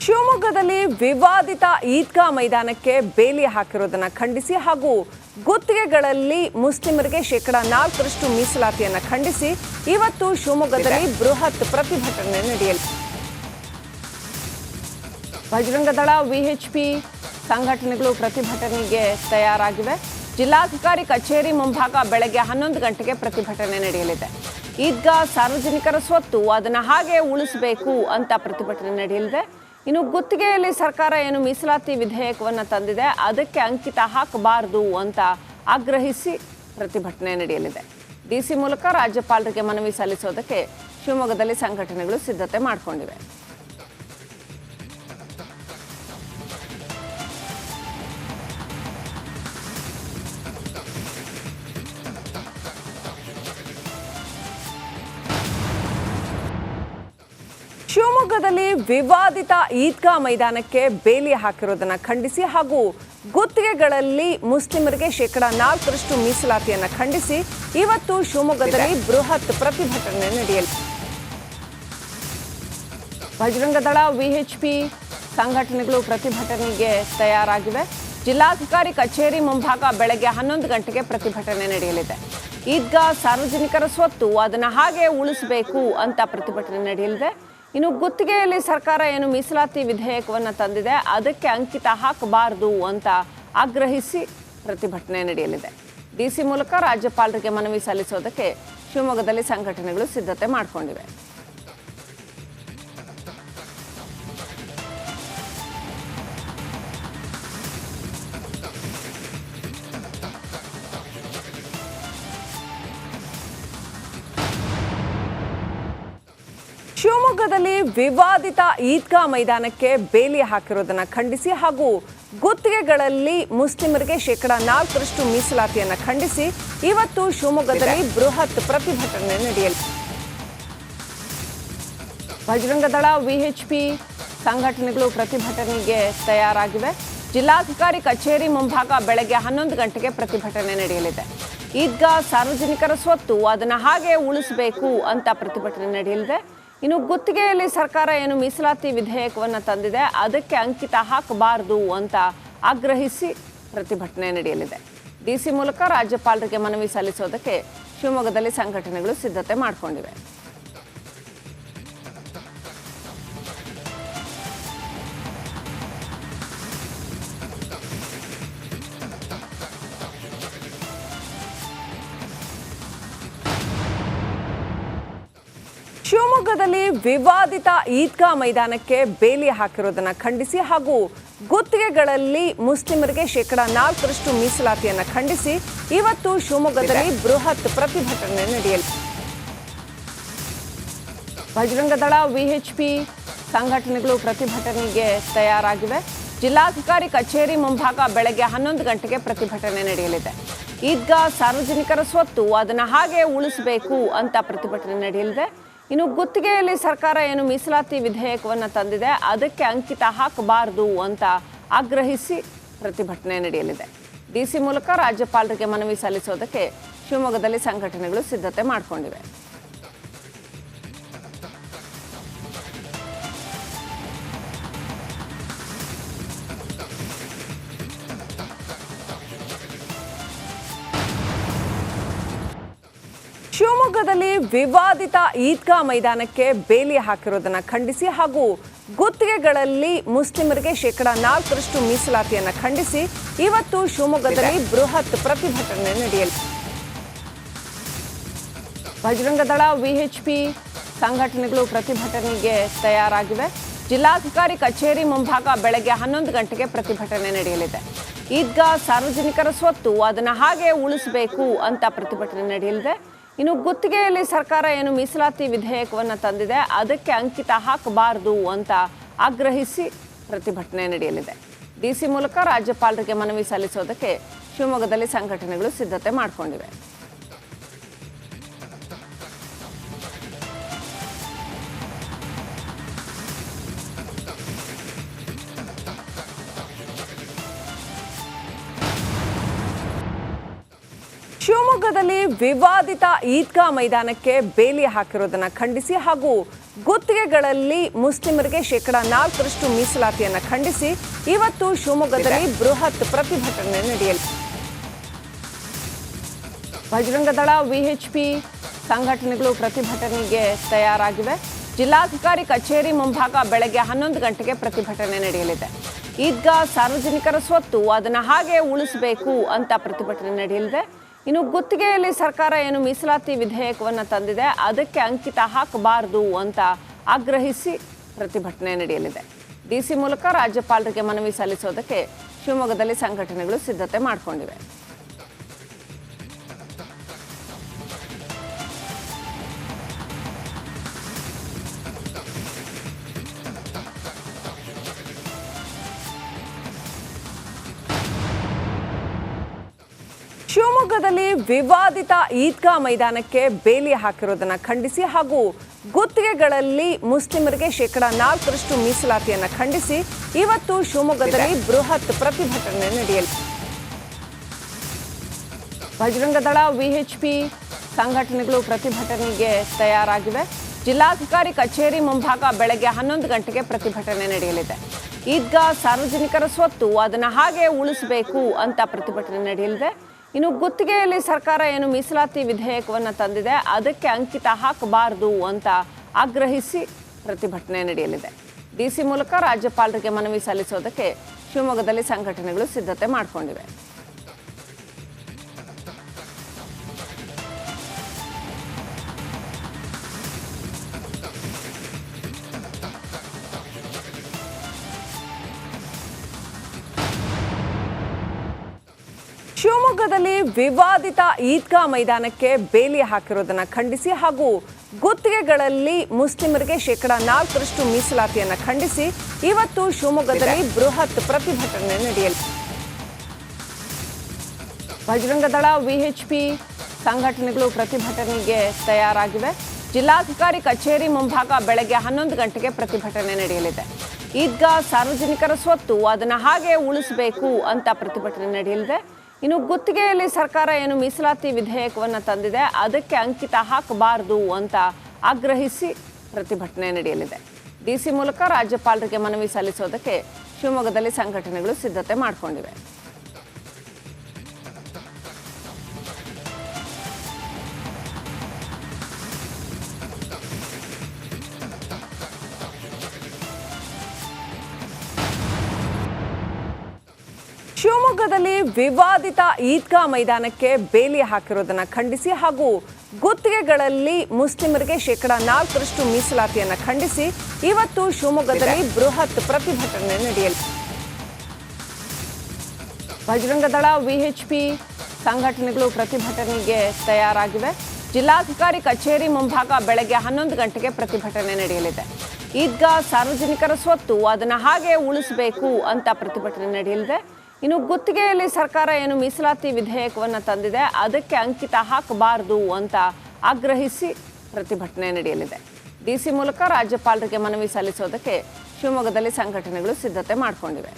ಶಿವಮೊಗ್ಗದಲ್ಲಿ ವಿವಾದಿತ ಈದ್ಗಾ ಮೈದಾನಕ್ಕೆ ಬೇಲಿ ಹಾಕಿರೋದನ್ನ ಖಂಡಿಸಿ ಹಾಗೂ ಗುತ್ತಿಗೆಗಳಲ್ಲಿ ಮುಸ್ಲಿಮರಿಗೆ 4% ಮೀಸಲಾತಿಯನ್ನು ಖಂಡಿಸಿ ಇವತ್ತು ಶಿವಮೊಗ್ಗದಲ್ಲಿ ಬೃಹತ್ ಪ್ರತಿಭಟನೆ ನಡೆಯಲಿದೆ. ಬಜರಂಗದಳ ವಿಎಚ್ಪಿ ಸಂಘಟನೆಗಳು ಪ್ರತಿಭಟನೆಗೆ ತಯಾರಾಗಿವೆ. ಜಿಲ್ಲಾಧಿಕಾರಿ ಕಚೇರಿ ಮುಂಭಾಗ ಬೆಳಗ್ಗೆ 11 ಗಂಟೆಗೆ ಪ್ರತಿಭಟನೆ ನಡೆಯಲಿದೆ. ಈದ್ಗಾ ಸಾರ್ವಜನಿಕರ ಸ್ವತ್ತು, ಅದನ್ನು ಹಾಗೆ ಉಳಿಸಬೇಕು ಅಂತ ಪ್ರತಿಭಟನೆ ನಡೆಯಲಿದೆ. ಇನ್ನು ಗುತ್ತಿಗೆಯಲ್ಲಿ ಸರ್ಕಾರ ಏನು ಮೀಸಲಾತಿ ವಿಧೇಯಕವನ್ನು ತಂದಿದೆ ಅದಕ್ಕೆ ಅಂಕಿತ ಹಾಕಬಾರದು ಅಂತ ಆಗ್ರಹಿಸಿ ಪ್ರತಿಭಟನೆ ನಡೆಯಲಿದೆ. ಡಿಸಿ ಮೂಲಕ ರಾಜ್ಯಪಾಲರಿಗೆ ಮನವಿ ಸಲ್ಲಿಸೋದಕ್ಕೆ ಶಿವಮೊಗ್ಗದಲ್ಲಿ ಸಂಘಟನೆಗಳು ಸಿದ್ಧತೆ ಮಾಡಿಕೊಂಡಿವೆ. ಶಿವಮೊಗ್ಗದಲ್ಲಿ ವಿವಾದಿತ ಈದ್ಗಾ ಮೈದಾನಕ್ಕೆ ಬೇಲಿ ಹಾಕಿರೋದನ್ನ ಖಂಡಿಸಿ ಹಾಗೂ ಗುತ್ತಿಗೆಗಳಲ್ಲಿ ಮುಸ್ಲಿಮರಿಗೆ 4% ಮೀಸಲಾತಿಯನ್ನು ಖಂಡಿಸಿ ಇವತ್ತು ಶಿವಮೊಗ್ಗದಲ್ಲಿ ಬೃಹತ್ ಪ್ರತಿಭಟನೆ ನಡೆಯಲಿದೆ. ಬಜರಂಗದಳ ವಿಎಚ್ಪಿ ಸಂಘಟನೆಗಳು ಪ್ರತಿಭಟನೆಗೆ ತಯಾರಾಗಿವೆ. ಜಿಲ್ಲಾಧಿಕಾರಿ ಕಚೇರಿ ಮುಂಭಾಗ ಬೆಳಗ್ಗೆ 11 ಗಂಟೆಗೆ ಪ್ರತಿಭಟನೆ ನಡೆಯಲಿದೆ. ಈದ್ಗಾ ಸಾರ್ವಜನಿಕರ ಸ್ವತ್ತು, ಅದನ್ನು ಹಾಗೆ ಉಳಿಸಬೇಕು ಅಂತ ಪ್ರತಿಭಟನೆ ನಡೆಯಲಿದೆ. ಇನ್ನು ಗುತ್ತಿಗೆಯಲ್ಲಿ ಸರ್ಕಾರ ಏನು ಮೀಸಲಾತಿ ವಿಧೇಯಕವನ್ನು ತಂದಿದೆ ಅದಕ್ಕೆ ಅಂಕಿತ ಹಾಕಬಾರದು ಅಂತ ಆಗ್ರಹಿಸಿ ಪ್ರತಿಭಟನೆ ನಡೆಯಲಿದೆ. ಡಿಸಿ ಮೂಲಕ ರಾಜ್ಯಪಾಲರಿಗೆ ಮನವಿ ಸಲ್ಲಿಸೋದಕ್ಕೆ ಶಿವಮೊಗ್ಗದಲ್ಲಿ ಸಂಘಟನೆಗಳು ಸಿದ್ಧತೆ ಮಾಡಿಕೊಂಡಿವೆ. ಶಿವಮೊಗ್ಗದಲ್ಲಿ ವಿವಾದಿತ ಈದ್ಗಾ ಮೈದಾನಕ್ಕೆ ಬೇಲಿ ಹಾಕಿರೋದನ್ನ ಖಂಡಿಸಿ ಹಾಗೂ ಗುತ್ತಿಗೆಗಳಲ್ಲಿ ಮುಸ್ಲಿಮರಿಗೆ 4% ಮೀಸಲಾತಿಯನ್ನು ಖಂಡಿಸಿ ಇವತ್ತು ಶಿವಮೊಗ್ಗದಲ್ಲಿ ಬೃಹತ್ ಪ್ರತಿಭಟನೆ ನಡೆಯಲಿದೆ. ಬಜರಂಗದಳ ವಿಎಚ್ಪಿ ಸಂಘಟನೆಗಳು ಪ್ರತಿಭಟನೆಗೆ ತಯಾರಾಗಿವೆ. ಜಿಲ್ಲಾಧಿಕಾರಿ ಕಚೇರಿ ಮುಂಭಾಗ ಬೆಳಗ್ಗೆ 11 ಗಂಟೆಗೆ ಪ್ರತಿಭಟನೆ ನಡೆಯಲಿದೆ. ಈದ್ಗಾ ಸಾರ್ವಜನಿಕರ ಸ್ವತ್ತು, ಅದನ್ನು ಹಾಗೆ ಉಳಿಸಬೇಕು ಅಂತ ಪ್ರತಿಭಟನೆ ನಡೆಯಲಿದೆ. ಇನ್ನು ಗುತ್ತಿಗೆಯಲ್ಲಿ ಸರ್ಕಾರ ಏನು ಮೀಸಲಾತಿ ವಿಧೇಯಕವನ್ನು ತಂದಿದೆ ಅದಕ್ಕೆ ಅಂಕಿತ ಹಾಕಬಾರದು ಅಂತ ಆಗ್ರಹಿಸಿ ಪ್ರತಿಭಟನೆ ನಡೆಯಲಿದೆ. ಡಿಸಿ ಮೂಲಕ ರಾಜ್ಯಪಾಲರಿಗೆ ಮನವಿ ಸಲ್ಲಿಸೋದಕ್ಕೆ ಶಿವಮೊಗ್ಗದಲ್ಲಿ ಸಂಘಟನೆಗಳು ಸಿದ್ಧತೆ ಮಾಡಿಕೊಂಡಿವೆ. ಶಿವಮೊಗ್ಗದಲ್ಲಿ ವಿವಾದಿತ ಈದ್ಗಾ ಮೈದಾನಕ್ಕೆ ಬೇಲಿ ಹಾಕಿರೋದನ್ನ ಖಂಡಿಸಿ ಹಾಗೂ ಗುತ್ತಿಗೆಗಳಲ್ಲಿ ಮುಸ್ಲಿಮರಿಗೆ 4% ಮೀಸಲಾತಿಯನ್ನು ಖಂಡಿಸಿ ಇವತ್ತು ಶಿವಮೊಗ್ಗದಲ್ಲಿ ಬೃಹತ್ ಪ್ರತಿಭಟನೆ ನಡೆಯಲಿದೆ. ಬಜರಂಗದಳ ವಿಎಚ್ಪಿ ಸಂಘಟನೆಗಳು ಪ್ರತಿಭಟನೆಗೆ ತಯಾರಾಗಿವೆ. ಜಿಲ್ಲಾಧಿಕಾರಿ ಕಚೇರಿ ಮುಂಭಾಗ ಬೆಳಗ್ಗೆ 11 ಗಂಟೆಗೆ ಪ್ರತಿಭಟನೆ ನಡೆಯಲಿದೆ. ಈದ್ಗಾ ಸಾರ್ವಜನಿಕರ ಸ್ವತ್ತು, ಅದನ್ನು ಹಾಗೆ ಉಳಿಸಬೇಕು ಅಂತ ಪ್ರತಿಭಟನೆ ನಡೆಯಲಿದೆ. ಇನ್ನು ಗುತ್ತಿಗೆಯಲ್ಲಿ ಸರ್ಕಾರ ಏನು ಮೀಸಲಾತಿ ವಿಧೇಯಕವನ್ನು ತಂದಿದೆ ಅದಕ್ಕೆ ಅಂಕಿತ ಹಾಕಬಾರದು ಅಂತ ಆಗ್ರಹಿಸಿ ಪ್ರತಿಭಟನೆ ನಡೆಯಲಿದೆ. ಡಿಸಿ ಮೂಲಕ ರಾಜ್ಯಪಾಲರಿಗೆ ಮನವಿ ಸಲ್ಲಿಸೋದಕ್ಕೆ ಶಿವಮೊಗ್ಗದಲ್ಲಿ ಸಂಘಟನೆಗಳು ಸಿದ್ಧತೆ ಮಾಡಿಕೊಂಡಿವೆ. ಶಿವಮೊಗ್ಗದಲ್ಲಿ ವಿವಾದಿತ ಈದ್ಗಾ ಮೈದಾನಕ್ಕೆ ಬೇಲಿ ಹಾಕಿರೋದನ್ನ ಖಂಡಿಸಿ ಹಾಗೂ ಗುತ್ತಿಗೆಗಳಲ್ಲಿ ಮುಸ್ಲಿಮರಿಗೆ 4% ಮೀಸಲಾತಿಯನ್ನು ಖಂಡಿಸಿ ಇವತ್ತು ಶಿವಮೊಗ್ಗದಲ್ಲಿ ಬೃಹತ್ ಪ್ರತಿಭಟನೆ ನಡೆಯಲಿದೆ. ಬಜರಂಗದಳ ವಿಎಚ್ಪಿ ಸಂಘಟನೆಗಳು ಪ್ರತಿಭಟನೆಗೆ ತಯಾರಾಗಿವೆ. ಜಿಲ್ಲಾಧಿಕಾರಿ ಕಚೇರಿ ಮುಂಭಾಗ ಬೆಳಗ್ಗೆ 11 ಗಂಟೆಗೆ ಪ್ರತಿಭಟನೆ ನಡೆಯಲಿದೆ. ಈದ್ಗಾ ಸಾರ್ವಜನಿಕರ ಸ್ವತ್ತು, ಅದನ್ನು ಹಾಗೆ ಉಳಿಸಬೇಕು ಅಂತ ಪ್ರತಿಭಟನೆ ನಡೆಯಲಿದೆ. ಇನ್ನು ಗುತ್ತಿಗೆಯಲ್ಲಿ ಸರ್ಕಾರ ಏನು ಮೀಸಲಾತಿ ವಿಧೇಯಕವನ್ನು ತಂದಿದೆ ಅದಕ್ಕೆ ಅಂಕಿತ ಹಾಕಬಾರದು ಅಂತ ಆಗ್ರಹಿಸಿ ಪ್ರತಿಭಟನೆ ನಡೆಯಲಿದೆ. ಡಿಸಿ ಮೂಲಕ ರಾಜ್ಯಪಾಲರಿಗೆ ಮನವಿ ಸಲ್ಲಿಸೋದಕ್ಕೆ ಶಿವಮೊಗ್ಗದಲ್ಲಿ ಸಂಘಟನೆಗಳು ಸಿದ್ಧತೆ ಮಾಡಿಕೊಂಡಿವೆ. ಶಿವಮೊಗ್ಗದಲ್ಲಿ ವಿವಾದಿತ ಈದ್ಗಾ ಮೈದಾನಕ್ಕೆ ಬೇಲಿ ಹಾಕಿರೋದನ್ನ ಖಂಡಿಸಿ ಹಾಗೂ ಗುತ್ತಿಗೆಗಳಲ್ಲಿ ಮುಸ್ಲಿಮರಿಗೆ 4% ಮೀಸಲಾತಿಯನ್ನು ಖಂಡಿಸಿ ಇವತ್ತು ಶಿವಮೊಗ್ಗದಲ್ಲಿ ಬೃಹತ್ ಪ್ರತಿಭಟನೆ ನಡೆಯಲಿದೆ. ಬಜರಂಗದಳ, ವಿಎಚ್ಪಿ ಸಂಘಟನೆಗಳು ಪ್ರತಿಭಟನೆಗೆ ತಯಾರಾಗಿವೆ. ಜಿಲ್ಲಾಧಿಕಾರಿ ಕಚೇರಿ ಮುಂಭಾಗ ಬೆಳಗ್ಗೆ 11 ಗಂಟೆಗೆ ಪ್ರತಿಭಟನೆ ನಡೆಯಲಿದೆ. ಈದ್ಗಾ ಸಾರ್ವಜನಿಕರ ಸ್ವತ್ತು, ಅದನ್ನು ಹಾಗೆ ಉಳಿಸಬೇಕು ಅಂತ ಪ್ರತಿಭಟನೆ ನಡೆಯಲಿದೆ. ಇನ್ನು ಗುತ್ತಿಗೆಯಲ್ಲಿ ಸರ್ಕಾರ ಏನು ಮೀಸಲಾತಿ ವಿಧೇಯಕವನ್ನು ತಂದಿದೆ ಅದಕ್ಕೆ ಅಂಕಿತ ಹಾಕಬಾರದು ಅಂತ ಆಗ್ರಹಿಸಿ ಪ್ರತಿಭಟನೆ ನಡೆಯಲಿದೆ. ಡಿಸಿ ಮೂಲಕ ರಾಜ್ಯಪಾಲರಿಗೆ ಮನವಿ ಸಲ್ಲಿಸೋದಕ್ಕೆ ಶಿವಮೊಗ್ಗದಲ್ಲಿ ಸಂಘಟನೆಗಳು ಸಿದ್ಧತೆ ಮಾಡಿಕೊಂಡಿವೆ. ಶಿವಮೊಗ್ಗದಲ್ಲಿ ವಿವಾದಿತ ಈದ್ಗಾ ಮೈದಾನಕ್ಕೆ ಬೇಲಿ ಹಾಕಿರೋದನ್ನು ಖಂಡಿಸಿ ಹಾಗೂ ಗುತ್ತಿಗೆಗಳಲ್ಲಿ ಮುಸ್ಲಿಮರಿಗೆ 4% ಮೀಸಲಾತಿಯನ್ನು ಖಂಡಿಸಿ ಇವತ್ತು ಶಿವಮೊಗ್ಗದಲ್ಲಿ ಬೃಹತ್ ಪ್ರತಿಭಟನೆ ನಡೆಯಲಿದೆ. ಬಜರಂಗದಳ, ವಿಎಚ್ಪಿ ಸಂಘಟನೆಗಳು ಪ್ರತಿಭಟನೆಗೆ ತಯಾರಾಗಿವೆ. ಜಿಲ್ಲಾಧಿಕಾರಿ ಕಚೇರಿ ಮುಂಭಾಗ ಬೆಳಗ್ಗೆ 11 ಗಂಟೆಗೆ ಪ್ರತಿಭಟನೆ ನಡೆಯಲಿದೆ. ಈದ್ಗಾ ಸಾರ್ವಜನಿಕರ ಸ್ವತ್ತು, ಅದನ್ನು ಹಾಗೆ ಉಳಿಸಬೇಕು ಅಂತ ಪ್ರತಿಭಟನೆ ನಡೆಯಲಿದೆ. ಇನ್ನು ಗುತ್ತಿಗೆಯಲ್ಲಿ ಸರ್ಕಾರ ಏನು ಮೀಸಲಾತಿ ವಿಧೇಯಕವನ್ನು ತಂದಿದೆ ಅದಕ್ಕೆ ಅಂಕಿತ ಹಾಕಬಾರದು ಅಂತ ಆಗ್ರಹಿಸಿ ಪ್ರತಿಭಟನೆ ನಡೆಯಲಿದೆ. ಡಿಸಿ ಮೂಲಕ ರಾಜ್ಯಪಾಲರಿಗೆ ಮನವಿ ಸಲ್ಲಿಸೋದಕ್ಕೆ ಶಿವಮೊಗ್ಗದಲ್ಲಿ ಸಂಘಟನೆಗಳು ಸಿದ್ಧತೆ ಮಾಡಿಕೊಂಡಿವೆ. ಶಿವಮೊಗ್ಗದಲ್ಲಿ ವಿವಾದಿತ ಈದ್ಗಾ ಮೈದಾನಕ್ಕೆ ಬೇಲಿ ಹಾಕಿರೋದನ್ನು ಖಂಡಿಸಿ ಹಾಗೂ ಗುತ್ತಿಗೆಗಳಲ್ಲಿ ಮುಸ್ಲಿಮರಿಗೆ 4% ಮೀಸಲಾತಿಯನ್ನು ಖಂಡಿಸಿ ಇವತ್ತು ಶಿವಮೊಗ್ಗದಲ್ಲಿ ಬೃಹತ್ ಪ್ರತಿಭಟನೆ ನಡೆಯಲಿದೆ. ಬಜರಂಗದಳ, ವಿಎಚ್ಪಿ ಸಂಘಟನೆಗಳು ಪ್ರತಿಭಟನೆಗೆ ತಯಾರಾಗಿವೆ. ಜಿಲ್ಲಾಧಿಕಾರಿ ಕಚೇರಿ ಮುಂಭಾಗ ಬೆಳಗ್ಗೆ 11 ಗಂಟೆಗೆ ಪ್ರತಿಭಟನೆ ನಡೆಯಲಿದೆ. ಈದ್ಗಾ ಸಾರ್ವಜನಿಕರ ಸ್ವತ್ತು, ಅದನ್ನು ಹಾಗೆ ಉಳಿಸಬೇಕು ಅಂತ ಪ್ರತಿಭಟನೆ ನಡೆಯಲಿದೆ. ಇನ್ನು ಗುತ್ತಿಗೆಯಲ್ಲಿ ಸರ್ಕಾರ ಏನು ಮೀಸಲಾತಿ ವಿಧೇಯಕವನ್ನು ತಂದಿದೆ ಅದಕ್ಕೆ ಅಂಕಿತ ಹಾಕಬಾರದು ಅಂತ ಆಗ್ರಹಿಸಿ ಪ್ರತಿಭಟನೆ ನಡೆಯಲಿದೆ. ಡಿಸಿ ಮೂಲಕ ರಾಜ್ಯಪಾಲರಿಗೆ ಮನವಿ ಸಲ್ಲಿಸೋದಕ್ಕೆ ಶಿವಮೊಗ್ಗದಲ್ಲಿ ಸಂಘಟನೆಗಳು ಸಿದ್ಧತೆ ಮಾಡಿಕೊಂಡಿವೆ. ಶಿವಮೊಗ್ಗದಲ್ಲಿ ವಿವಾದಿತ ಈದ್ಗಾ ಮೈದಾನಕ್ಕೆ ಬೇಲಿ ಹಾಕಿರೋದನ್ನು ಖಂಡಿಸಿ ಹಾಗೂ ಗುತ್ತಿಗೆಗಳಲ್ಲಿ ಮುಸ್ಲಿಮರಿಗೆ 4% ಮೀಸಲಾತಿಯನ್ನು ಖಂಡಿಸಿ ಇವತ್ತು ಶಿವಮೊಗ್ಗದಲ್ಲಿ ಬೃಹತ್ ಪ್ರತಿಭಟನೆ ನಡೆಯಲಿದೆ. ಬಜರಂಗದಳ, ವಿಎಚ್ಪಿ ಸಂಘಟನೆಗಳು ಪ್ರತಿಭಟನೆಗೆ ತಯಾರಾಗಿವೆ. ಜಿಲ್ಲಾಧಿಕಾರಿ ಕಚೇರಿ ಮುಂಭಾಗ ಬೆಳಗ್ಗೆ 11 ಗಂಟೆಗೆ ಪ್ರತಿಭಟನೆ ನಡೆಯಲಿದೆ. ಈದ್ಗಾ ಸಾರ್ವಜನಿಕರ ಸ್ವತ್ತು, ಅದನ್ನು ಹಾಗೆ ಉಳಿಸಬೇಕು ಅಂತ ಪ್ರತಿಭಟನೆ ನಡೆಯಲಿದೆ. ಇನ್ನು ಗುತ್ತಿಗೆಯಲ್ಲಿ ಸರ್ಕಾರ ಏನು ಮೀಸಲಾತಿ ವಿಧೇಯಕವನ್ನು ತಂದಿದೆ ಅದಕ್ಕೆ ಅಂಕಿತ ಹಾಕಬಾರದು ಅಂತ ಆಗ್ರಹಿಸಿ ಪ್ರತಿಭಟನೆ ನಡೆಯಲಿದೆ. ಡಿಸಿ ಮೂಲಕ ರಾಜ್ಯಪಾಲರಿಗೆ ಮನವಿ ಸಲ್ಲಿಸೋದಕ್ಕೆ ಶಿವಮೊಗ್ಗದಲ್ಲಿ ಸಂಘಟನೆಗಳು ಸಿದ್ಧತೆ ಮಾಡಿಕೊಂಡಿವೆ.